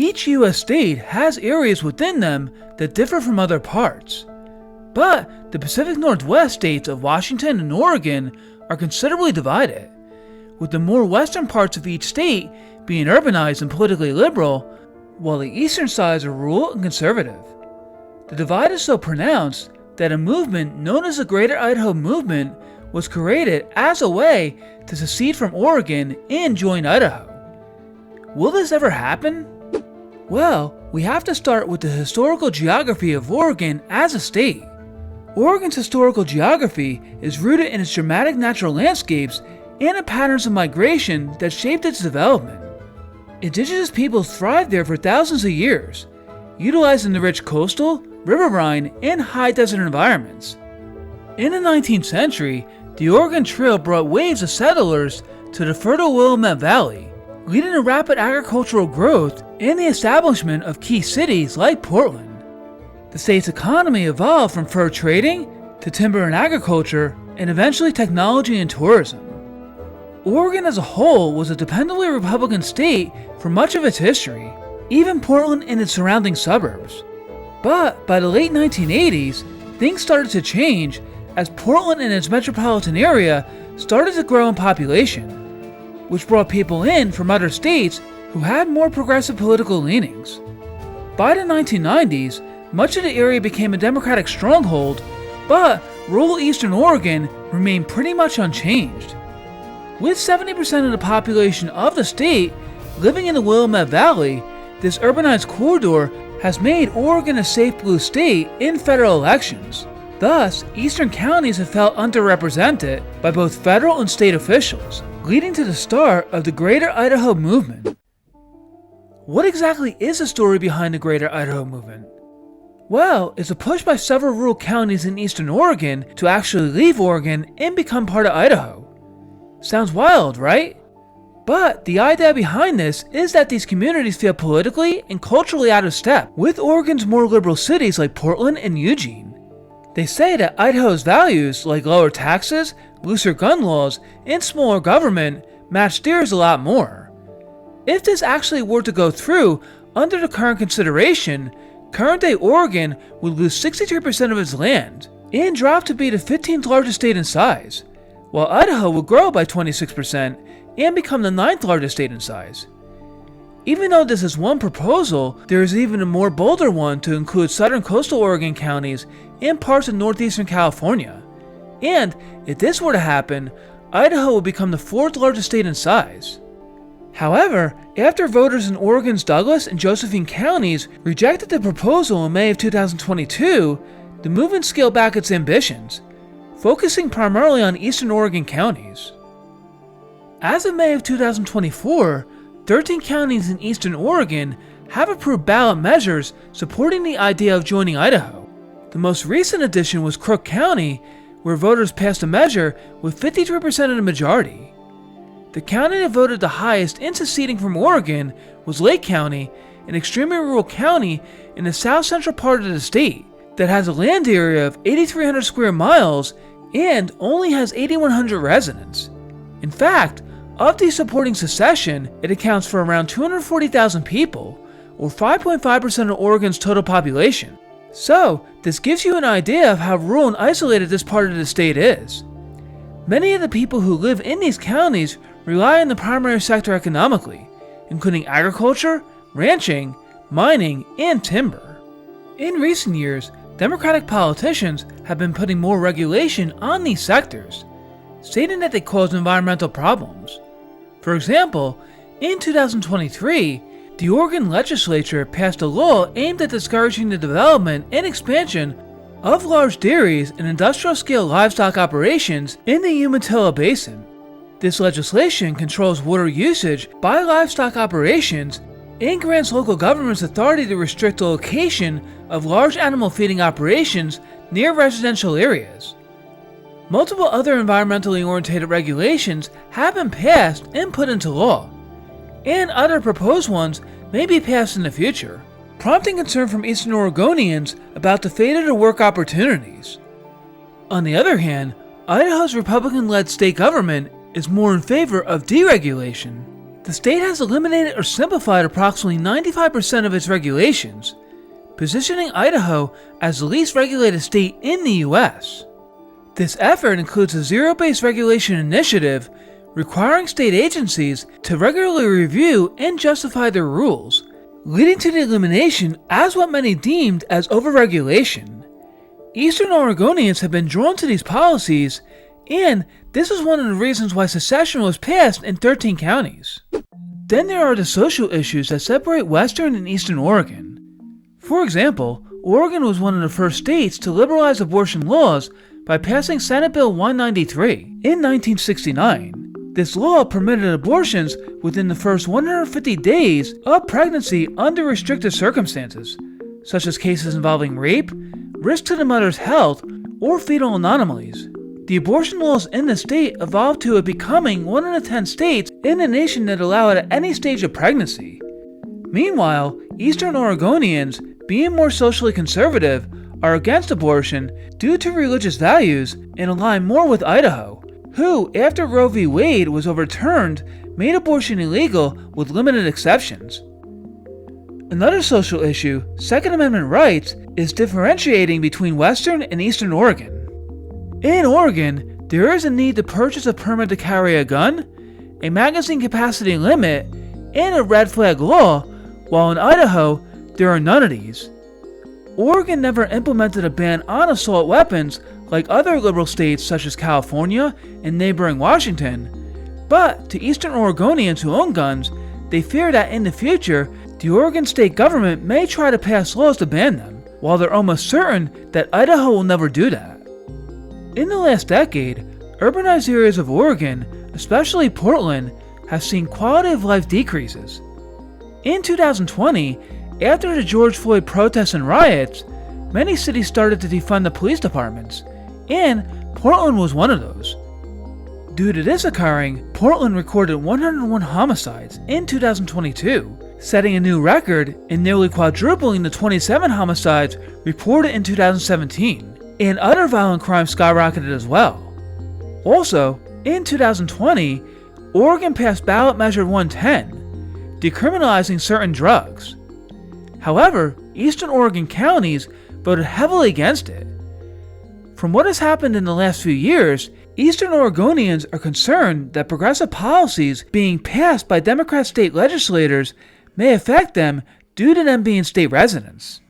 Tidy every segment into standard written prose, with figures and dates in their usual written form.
Each U.S. state has areas within them that differ from other parts. But the Pacific Northwest states of Washington and Oregon are considerably divided, with the more western parts of each state being urbanized and politically liberal, while the eastern sides are rural and conservative. The divide is so pronounced that a movement known as the Greater Idaho Movement was created as a way to secede from Oregon and join Idaho. Will this ever happen? Well, we have to start with the historical geography of Oregon as a state. Oregon's historical geography is rooted in its dramatic natural landscapes and the patterns of migration that shaped its development. Indigenous peoples thrived there for thousands of years, utilizing the rich coastal, riverine, and high desert environments. In the 19th century, the Oregon Trail brought waves of settlers to the fertile Willamette Valley, leading to rapid agricultural growth and the establishment of key cities like Portland. The state's economy evolved from fur trading to timber and agriculture, and eventually technology and tourism. Oregon as a whole was a dependably Republican state for much of its history, even Portland and its surrounding suburbs. But by the late 1980s, things started to change as Portland and its metropolitan area started to grow in population, which brought people in from other states who had more progressive political leanings. By the 1990s, much of the area became a Democratic stronghold, but rural eastern Oregon remained pretty much unchanged. With 70% of the population of the state living in the Willamette Valley, this urbanized corridor has made Oregon a safe blue state in federal elections. Thus, eastern counties have felt underrepresented by both federal and state officials, leading to the start of the Greater Idaho Movement. What exactly is the story behind the Greater Idaho Movement? Well, it's a push by several rural counties in eastern Oregon to actually leave Oregon and become part of Idaho. Sounds wild, right? But the idea behind this is that these communities feel politically and culturally out of step with Oregon's more liberal cities like Portland and Eugene. They say that Idaho's values like lower taxes, looser gun laws, and smaller government match theirs a lot more. If this actually were to go through under the current consideration, current-day Oregon would lose 63% of its land and drop to be the 15th largest state in size, while Idaho would grow by 26% and become the 9th largest state in size. Even though this is one proposal, there is even a more bolder one to include southern coastal Oregon counties and parts of northeastern California. And if this were to happen, Idaho would become the 4th largest state in size. However, after voters in Oregon's Douglas and Josephine counties rejected the proposal in May of 2022, the movement scaled back its ambitions, focusing primarily on eastern Oregon counties. As of May of 2024, 13 counties in eastern Oregon have approved ballot measures supporting the idea of joining Idaho. The most recent addition was Crook County, where voters passed a measure with 53% of the majority. The county that voted the highest in seceding from Oregon was Lake County, an extremely rural county in the south-central part of the state that has a land area of 8,300 square miles and only has 8,100 residents. In fact, of these supporting secession, it accounts for around 240,000 people, or 5.5% of Oregon's total population. So, this gives you an idea of how rural and isolated this part of the state is. Many of the people who live in these counties rely on the primary sector economically, including agriculture, ranching, mining, and timber. In recent years, Democratic politicians have been putting more regulation on these sectors, stating that they cause environmental problems. For example, in 2023, the Oregon legislature passed a law aimed at discouraging the development and expansion of large dairies and industrial-scale livestock operations in the Umatilla Basin. This legislation controls water usage by livestock operations and grants local governments authority to restrict the location of large animal feeding operations near residential areas. Multiple other environmentally oriented regulations have been passed and put into law, and other proposed ones may be passed in the future, prompting concern from Eastern Oregonians about the fate of their work opportunities. On the other hand, Idaho's Republican-led state government is more in favor of deregulation. The state has eliminated or simplified approximately 95% of its regulations, positioning Idaho as the least regulated state in the U.S. This effort includes a zero-based regulation initiative requiring state agencies to regularly review and justify their rules, leading to the elimination as what many deemed as overregulation. Eastern Oregonians have been drawn to these policies, and this is one of the reasons why secession was passed in 13 counties. Then there are the social issues that separate Western and Eastern Oregon. For example, Oregon was one of the first states to liberalize abortion laws by passing Senate Bill 193 in 1969. This law permitted abortions within the first 150 days of pregnancy under restricted circumstances, such as cases involving rape, risk to the mother's health, or fetal anomalies. The abortion laws in the state evolved to it becoming one of the 10 states in the nation that allow it at any stage of pregnancy. Meanwhile, Eastern Oregonians, being more socially conservative, are against abortion due to religious values and align more with Idaho, who, after Roe v. Wade was overturned, made abortion illegal with limited exceptions. Another social issue, Second Amendment rights, is differentiating between Western and Eastern Oregon. In Oregon, there is a need to purchase a permit to carry a gun, a magazine capacity limit, and a red flag law, while in Idaho, there are none of these. Oregon never implemented a ban on assault weapons like other liberal states such as California and neighboring Washington, but to Eastern Oregonians who own guns, they fear that in the future, the Oregon state government may try to pass laws to ban them, while they're almost certain that Idaho will never do that. In the last decade, urbanized areas of Oregon, especially Portland, have seen quality of life decreases. In 2020, after the George Floyd protests and riots, many cities started to defund the police departments, and Portland was one of those. Due to this occurring, Portland recorded 101 homicides in 2022, setting a new record and nearly quadrupling the 27 homicides reported in 2017, and other violent crimes skyrocketed as well. Also, in 2020, Oregon passed Ballot Measure 110, decriminalizing certain drugs. However, Eastern Oregon counties voted heavily against it. From what has happened in the last few years, Eastern Oregonians are concerned that progressive policies being passed by Democrat state legislators may affect them due to them being state residents.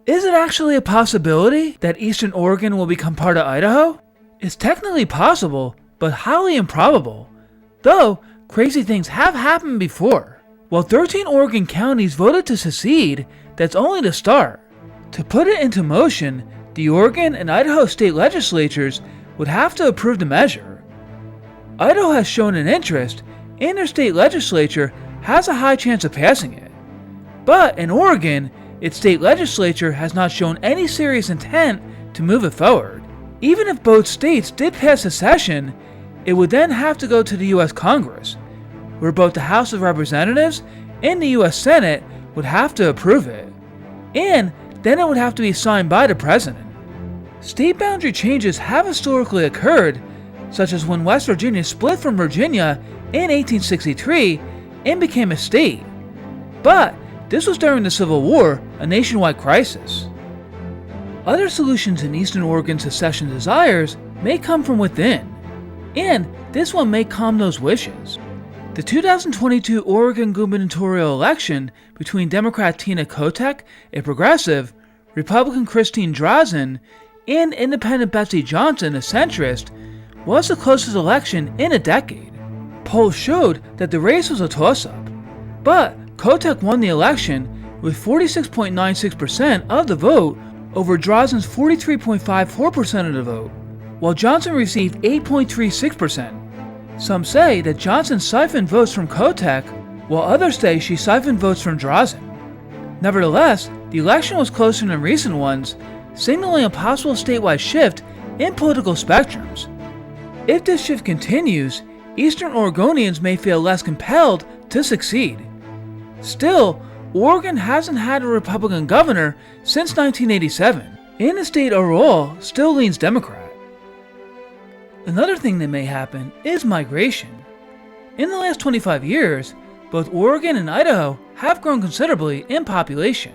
Is it actually a possibility that Eastern Oregon will become part of Idaho? It's technically possible, but highly improbable, though crazy things have happened before. While 13 Oregon counties voted to secede, that's only the start. To put it into motion, the Oregon and Idaho state legislatures would have to approve the measure. Idaho has shown an interest, and their state legislature has a high chance of passing it. But in Oregon, its state legislature has not shown any serious intent to move it forward. Even if both states did pass secession, it would then have to go to the U.S. Congress, where both the House of Representatives and the U.S. Senate would have to approve it, and then it would have to be signed by the President. State boundary changes have historically occurred, such as when West Virginia split from Virginia in 1863 and became a state. But this was during the Civil War, a nationwide crisis. Other solutions in Eastern Oregon's secession desires may come from within, and this one may calm those wishes. The 2022 Oregon gubernatorial election between Democrat Tina Kotek, a progressive, Republican Christine Drazen, and Independent Betsy Johnson, a centrist, was the closest election in a decade. Polls showed that the race was a toss-up, but Kotek won the election with 46.96% of the vote over Drazen's 43.54% of the vote, while Johnson received 8.36%. Some say that Johnson siphoned votes from Kotek, while others say she siphoned votes from Drazen. Nevertheless, the election was closer than recent ones, signaling a possible statewide shift in political spectrums. If this shift continues, Eastern Oregonians may feel less compelled to succeed. Still, Oregon hasn't had a Republican governor since 1987, and the state overall still leans Democrat. Another thing that may happen is migration. In the last 25 years, both Oregon and Idaho have grown considerably in population,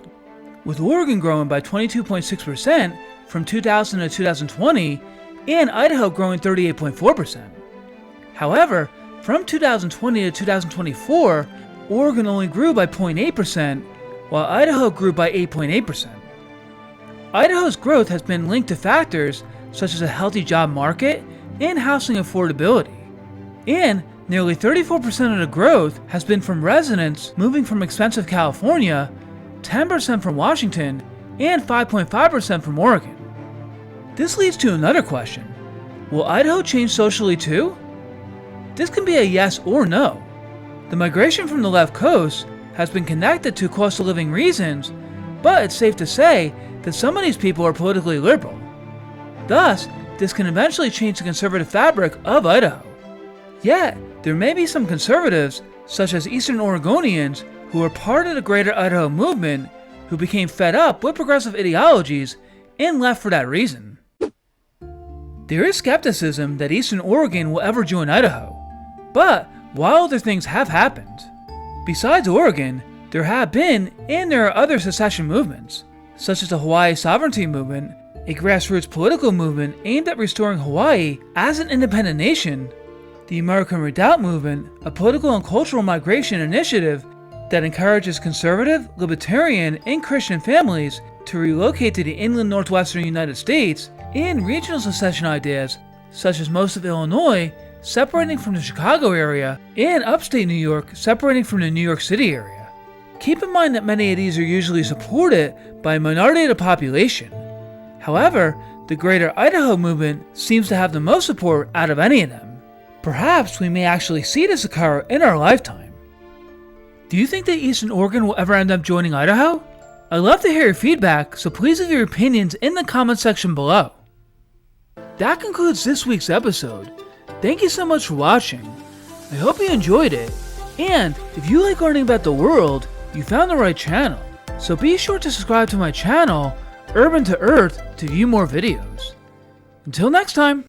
with Oregon growing by 22.6% from 2000 to 2020, and Idaho growing 38.4%. However, from 2020 to 2024, Oregon only grew by 0.8%, while Idaho grew by 8.8%. Idaho's growth has been linked to factors such as a healthy job market and housing affordability, and nearly 34% of the growth has been from residents moving from expensive California, 10% from Washington, and 5.5% from Oregon. This leads to another question. Will Idaho change socially too? This can be a yes or no. The migration from the left coast has been connected to cost of living reasons, but it's safe to say that some of these people are politically liberal. Thus, this can eventually change the conservative fabric of Idaho. Yet, there may be some conservatives, such as Eastern Oregonians, who are part of the Greater Idaho Movement, who became fed up with progressive ideologies and left for that reason. There is skepticism that Eastern Oregon will ever join Idaho, but while other things have happened, besides Oregon, there have been and there are other secession movements, such as the Hawaii Sovereignty Movement, a grassroots political movement aimed at restoring Hawaii as an independent nation, the American Redoubt Movement, a political and cultural migration initiative that encourages conservative, libertarian, and Christian families to relocate to the inland northwestern United States, and regional secession ideas, such as most of Illinois separating from the Chicago area, and upstate New York separating from the New York City area. Keep in mind that many of these are usually supported by a minority of the population. However, the Greater Idaho Movement seems to have the most support out of any of them. Perhaps we may actually see this occur in our lifetime. Do you think that Eastern Oregon will ever end up joining Idaho? I'd love to hear your feedback, so please leave your opinions in the comment section below. That concludes this week's episode. Thank you so much for watching. I hope you enjoyed it, and if you like learning about the world, you found the right channel. So be sure to subscribe to my channel, Urban to Earth, to view more videos. Until next time!